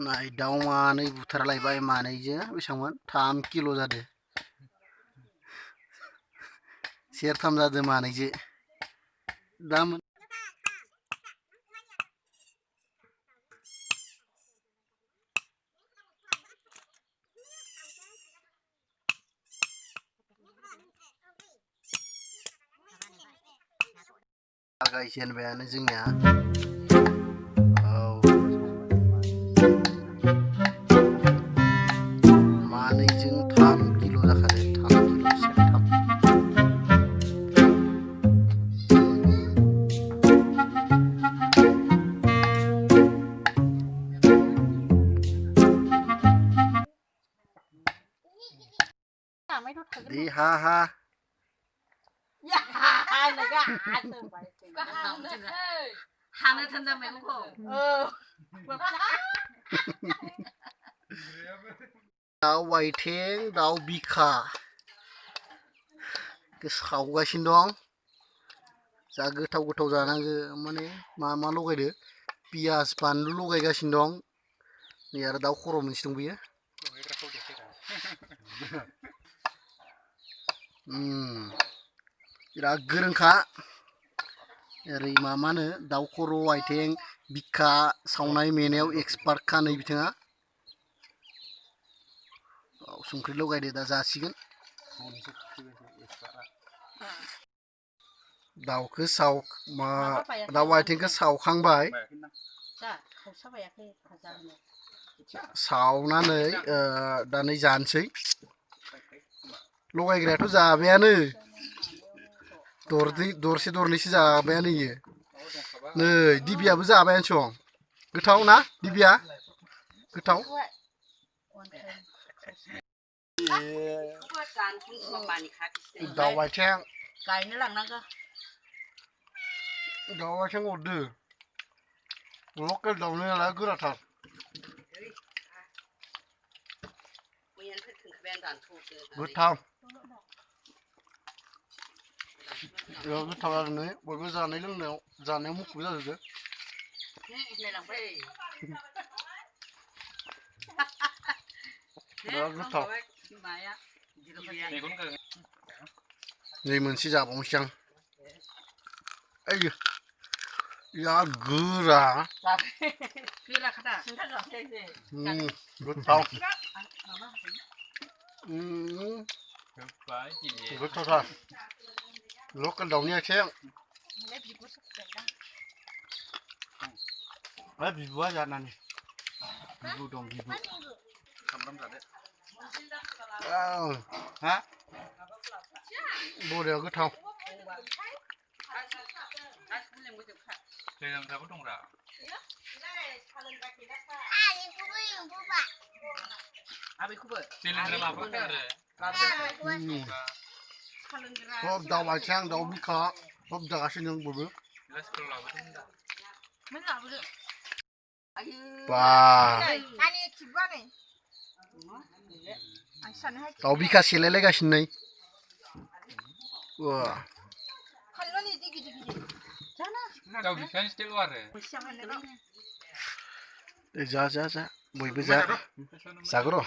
नाय दाउ मानै बुथारलायबाय मानैजों बेसेबांमोन 3 किल' जादों सेरथाम जादों मानैजों दा गायजेनबायानो जोंनिया मानैजों 3 किल' जाखादों 3 किल' सेरथाम đi ha ha hàng thân ra mày không दाउ आइथें दाउ बिखा सावगासिनो दं जा गोथाव गोथाव जानांगो माने मा लगायदो पियाज बानलु लगायगासिनो दं नै आरो दाउ खर' मोनसे दं बियो बिराद गोरोंखा ओरै मा होनो दाउ खर' आइथें बिखा सावनाय मेनायाव एक्सपार्टखा नै बिथाङा संख्रि लगायदो दा जासिगोन दाउखौ दाउ आइथेंखौ सावखांबाय सावनानै दा नै जानोसै लगायग्रायाथ' जाबायानो दरसे दरनैसो जाबायानो इयो नै दिबियाबो जाबायानो सं गोथाव ना दिबिया गोथाव दाउ आइथें गायनो लांनांगौ दाउ आइथें हरदो लकेल दाउनि नालाय गोराथार गोथाव गोथाव आरो नै बयबो जानाय लोंनायाव मुखुब जाजोबदो बिराद गोथाव नै मोनसे जाबावनोसै आं बिराद गोरा गोथाव गोथावथार लकेल दाउनि आइथें बिबुआ जानानै बिबु दं बिबु हा बरिया गोथाव सब दाउ आइथें दाउ बिखा सब जागासिनो दं बयबो दाउ बिखा सेलायलायगासिनो नै जा बयबो जागोन र'